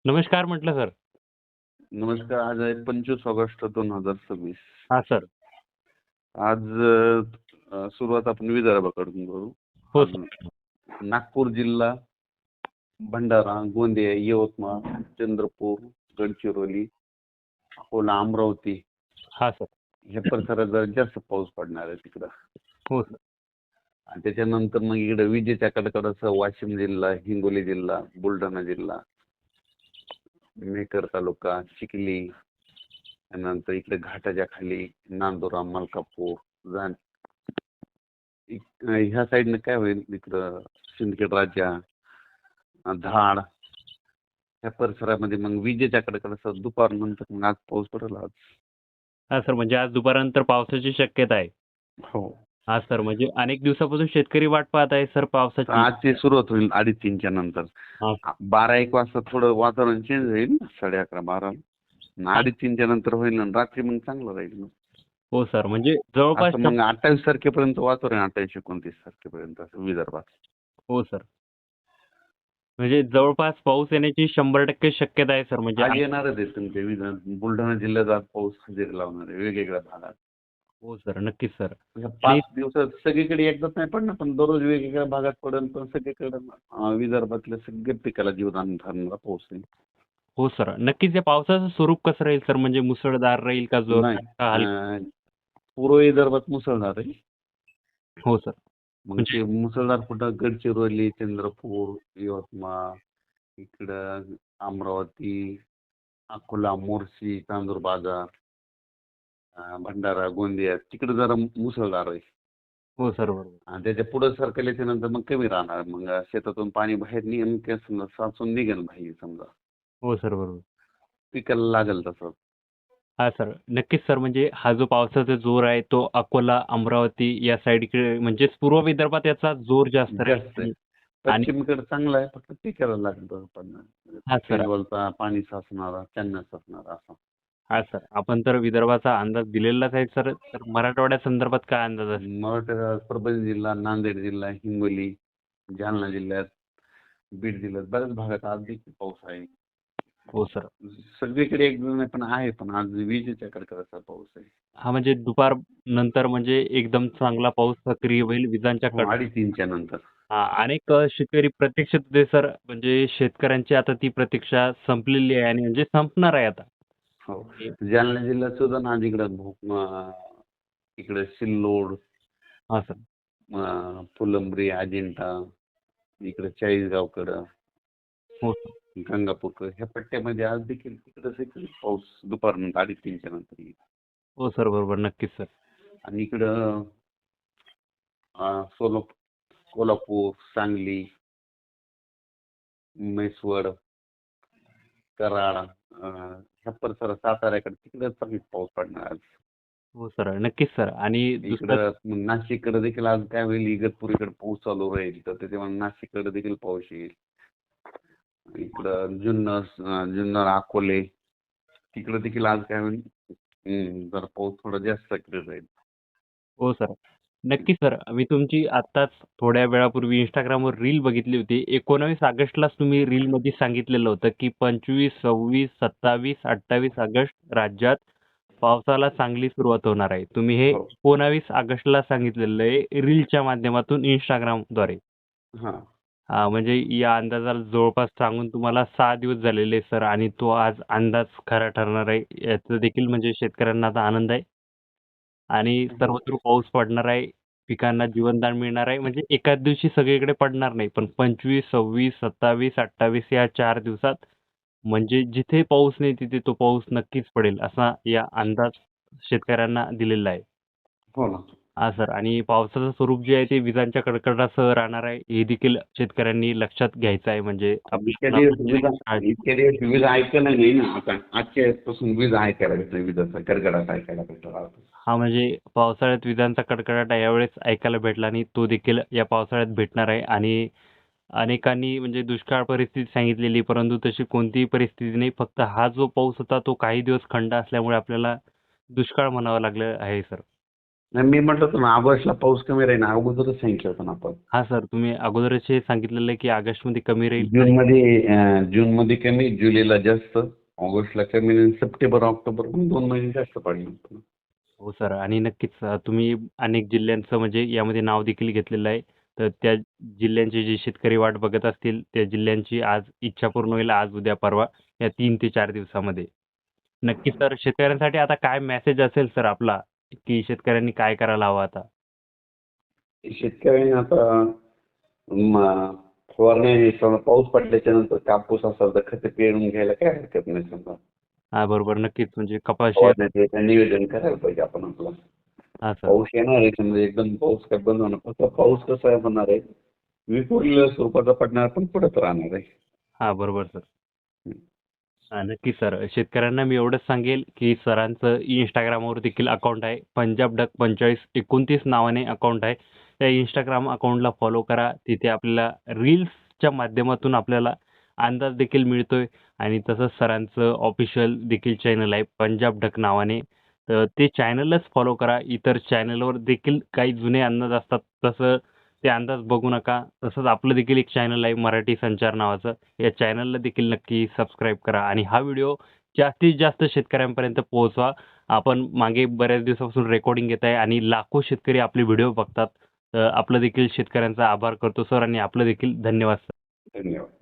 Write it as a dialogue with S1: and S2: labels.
S1: नमस्कार म्हटलं सर.
S2: नमस्कार. आज आहे 25 ऑगस्ट 2026.
S1: हां सर.
S2: आज सुरुवात आपण विदर्भाकडून करू.
S1: हो
S2: आज
S1: सर.
S2: नागपूर जिल्हा, भंडारा, गोंदिया, यवतमाळ, चंद्रपूर, गडचिरोली, अकोला, अमरावती
S1: हां सर.
S2: ह्या परिसरात जरा जास्त पाऊस पडणार आहे तिकडं.
S1: हो सर.
S2: आणि त्याच्यानंतर मग इकडे विजेच्या कडकडासह वाशिम जिल्हा, हिंगोली जिल्हा, बुलढाणा जिल्हा, मेकर तालुका, चिखली, त्यानंतर इकडे घाटाच्या खाली नांदुरा, मलकापूर, ह्या साईडनं काय होईल इकडं सिंदखेड राजा, धाड ह्या परिसरामध्ये मग विजेच्या कडकडासह दुपारनंतर मग आज पाऊस पडेल आज.
S1: हां सर, म्हणजे आज दुपारनंतर पावसाची शक्यता आहे.
S2: हो.
S1: हां सर, म्हणजे अनेक दिवसापासून शेतकरी वाट पाहत आहे सर
S2: तर
S1: पावसाची.
S2: आजची सुरुवात होईल 2:30-3च्या नंतर.
S1: हां.
S2: 12-1 वाजता थोडं वातावरण चेंज होईल, 11:30-12. 2:30-3च्या नंतर होईल आणि रात्री मग चांगलं राहील.
S1: हो सर, म्हणजे जवळपास
S2: असं मग 28 तारखेपर्यंत वातावरण, 28-29 तारखेपर्यंत असं विदर्भात.
S1: हो सर, म्हणजे जवळपास पाऊस येण्याची 100% शक्यता आहे सर. म्हणजे
S2: आज येणारच आहे तुमच्या बुलढाणा जिल्ह्यात आज पाऊस हजेरी लावणार आहे वेगवेगळ्या भागात.
S1: हो सर, नक्कीच सर.
S2: ह्या 5 दिवसात सगळीकडे एकदाच नाही पडणार, पण दररोज वेगवेगळ्या भागात पडेल. पण सगळीकडे विदर्भातल्या सगळ्या पिकाला जीवदान ठरणारा पाऊस आहे.
S1: हो सर, नक्कीच. या पावसाचं स्वरूप कसं राहील सर? म्हणजे मुसळधार राहील का
S2: नाही,
S1: जोरदार का हलका?
S2: पूर्व विदर्भात मुसळधार आहे.
S1: हो सर.
S2: मग
S1: म्हणजे
S2: ते मुसळधार कुठं गडचिरोली, चंद्रपूर, यवतमाळ, इकडं अमरावती, अकोला, मोर्शी, चांदूर बाजार, भंडारा, गोंदिया तिकडे जरा मुसळधार आहे.
S1: हो सर, बरोबर.
S2: आणि त्याच्या पुढे सरकल्याच्या नंतर मग कमी राहणार. मग शेतातून पाणी बाहेर निघेल, समजा साचून निघेल बाहेर समजा.
S1: हो सर, बरोबर.
S2: पिकाला लागेल तसं.
S1: हां सर. नक्कीच सर. म्हणजे हा जो पावसाचा जोर आहे तो अकोला, अमरावती या साईडकडे म्हणजेच पूर्व विदर्भात याचा जोर जास्त
S2: जास्त आहे.
S1: राहील. आणि
S2: पश्चिमेकडे चांगला आहे, फक्त पिकाला लागेल पडणार.
S1: हां सर.
S2: पेंडवलचा पाणी साचणारा, त्यांना साचणारा असं.
S1: हां सर. आपण तर विदर्भाचा अंदाज दिलेलाच आहे सर. तर मराठवाड्या संदर्भात काय अंदाज असेल?
S2: मराठवाड्यात परभणी जिल्हा, नांदेड जिल्हा, हिंगोली, जालना जिल्ह्यात, बीड जिल्ह्यात बऱ्याच भागात आज देखील पाऊस आहे.
S1: हो सर.
S2: सगळीकडे एकदम नाही, पण आहे. पण आज विजेच्या कडकडाचा पाऊस आहे.
S1: हां, म्हणजे दुपार नंतर म्हणजे एकदम चांगला पाऊस सक्रिय होईल विजांच्या
S2: हो, 2:30-3च्या नंतर.
S1: हां, अनेक शेतकरी प्रतीक्षेत होते सर. म्हणजे शेतकऱ्यांची आता ती प्रतीक्षा संपलेली आहे आणि म्हणजे संपणार आहे आता.
S2: हो. जालना जिल्ह्यात सुद्धा ना इकडं इकडे सिल्लोड,
S1: हां सर.
S2: फुलंब्री, अजिंठा, इकडे चाळीसगावकडं,
S1: हो सर.
S2: गंगापूरकडं ह्या पट्ट्यामध्ये आज देखील तिकडे पाऊस दुपारनंतर 2:30-3च्या नंतर येईल.
S1: हो सर, बरोबर. नक्कीच सर.
S2: आणि इकडं कोल्हापूर, सांगली, म्हैसवड, कराड, ह्या परिसरात साताऱ्याकडे तिकडे चांगला पाऊस पडणार आज.
S1: हो सर, नक्कीच सर. आणि दुसरं
S2: इकडं नाशिककडे देखील आज काय होईल, इगतपुरीकडे पाऊस चालू राहील, तर त्याच्यामुळे नाशिककडे देखील पाऊस येईल. इकडं जुन्नर, अकोले तिकडे देखील आज काय होईल, जरा पाऊस थोडा जास्त राहील.
S1: हो सर. नक्कीच सर. मी तुमची आत्ताच थोड्या वेळापूर्वी Instagramवर रील बघितली होती. 19 ऑगस्टलाच तुम्ही रीलमध्ये सांगितलेलं होतं, की 25, 26, 27, 28 ऑगस्ट राज्यात पावसाला चांगली सुरुवात होणार आहे. तुम्ही हे
S2: हो.
S1: 19 ऑगस्टला सांगितलेलं आहे रीलच्या माध्यमातून Instagramद्वारे.
S2: हां.
S1: हां, म्हणजे या अंदाजाला जवळपास सांगून तुम्हाला 6 दिवस झालेले आहेत सर आणि तो आज अंदाज खरा ठरणार आहे. याचा देखील म्हणजे शेतकऱ्यांना आता आनंद आहे. आणि
S2: हो.
S1: सर्वत्र पाऊस पडणार आहे. पिकांना जीवनदान मिळणार आहे. म्हणजे एकाच दिवशी सगळीकडे पडणार नाही. पण 25, 26, 27, 28 या 4 दिवसात म्हणजे जिथे पाऊस नाही तिथे तो पाऊस नक्कीच पडेल असा या अंदाज शेतकऱ्यांना दिलेला आहे.
S2: हो ना.
S1: हां सर. आणि पावसाचं स्वरूप जे आहे ते विजांच्या कडकडाटासह राहणार आहे. हे देखील शेतकऱ्यांनी लक्षात घ्यायचं आहे. म्हणजे
S2: इतक्या
S1: आपल्याला
S2: दिवस वीज ऐकायला नाही ना. आता आजच्या पासून वीज ऐकायला भेटतं, विजाचा कडकडाट ऐकायला भेटतो.
S1: हां, म्हणजे पावसाळ्यात विजांचा कडकडाट यावेळेस ऐकायला भेटला आणि तो देखील या पावसाळ्यात भेटणार आहे. आणि अनेकांनी म्हणजे दुष्काळ परिस्थिती सांगितलेली, परंतु तशी कोणतीही परिस्थिती नाही. फक्त हा जो पाऊस होता तो काही दिवस खंड असल्यामुळे आपल्याला दुष्काळ म्हणावं लागलं आहे सर.
S2: नाही, मी म्हटलं होतं ना ऑगस्टला पाऊस कमी राहील अगोदरच सांगितलं होतं ना आपण.
S1: हा सर, तुम्ही अगोदरच हे सांगितलेलं आहे की ऑगस्टमध्ये कमी राहील.
S2: जूनमध्ये कमी, जुलैला जास्त, ऑगस्टला कमी आणि सप्टेंबर ऑक्टोबर पण 2 महिने जास्त पडलं.
S1: हो सर, आणि नक्कीच तुम्ही अनेक जिल्ह्यांचं म्हणजे यामध्ये नाव देखील घेतलेलं आहे. तर त्या जिल्ह्यांचे जे शेतकरी वाट बघत असतील, त्या जिल्ह्यांची आज इच्छा पूर्ण होईल, आज, उद्या, परवा या 3 ते 4 दिवसामध्ये. नक्कीच सर, शेतकऱ्यांसाठी आता काय मेसेज असेल सर आपला, की शेतकऱ्यांनी काय करायला हवं आता?
S2: शेतकऱ्यांनी आता म- फवारणी हे समजा पाऊस पडल्याच्या नंतर कापूस असेल तर खते पेरून घ्यायला काय हरकत नाही समजा.
S1: हां, बरोबर. नक्कीच म्हणजे कपाशी.
S2: फवारण्याचं याचं नियोजन करायला पाहिजे आपण आपलं.
S1: हां सर.
S2: पाऊस येणार आहे समजा एकदम पाऊस काय बंद होणार, फक्त पाऊस कसा आहे होणार आहे, विखुरलेल्या स्वरूपाचा पडणार पण पडत राहणार आहे.
S1: हां, बरोबर सर. हां, नक्की सर. शेतकऱ्यांना मी एवढंच सांगेल, की सरांचं Instagramवर देखील अकाउंट आहे. पंजाब डक 4529 नावाने अकाउंट आहे. त्या Instagram अकाउंटला फॉलो करा. तिथे आपल्याला रील्सच्या माध्यमातून आपल्याला अंदाज देखील मिळतोय आणि तसंच सरांचं ऑफिशियल देखील चॅनल आहे पंजाब डक नावाने. तर ते चॅनलच फॉलो करा. इतर चॅनलवर देखील काही जुने अंदाज असतात. तसं ते अंदाज बघू नका. तसंच आपलं देखील एक चॅनल आहे मराठी संचार नावाचं. या चॅनलला देखील नक्की सबस्क्राईब करा आणि हा व्हिडिओ जास्तीत जास्त शेतकऱ्यांपर्यंत पोहोचवा. आपण मागे बऱ्याच दिवसापासून रेकॉर्डिंग घेत आहे आणि लाखो शेतकरी आपले व्हिडिओ बघतात. आपलं देखील शेतकऱ्यांचा आभार करतो सर आणि आपलं देखील धन्यवाद सर.
S2: धन्यवाद.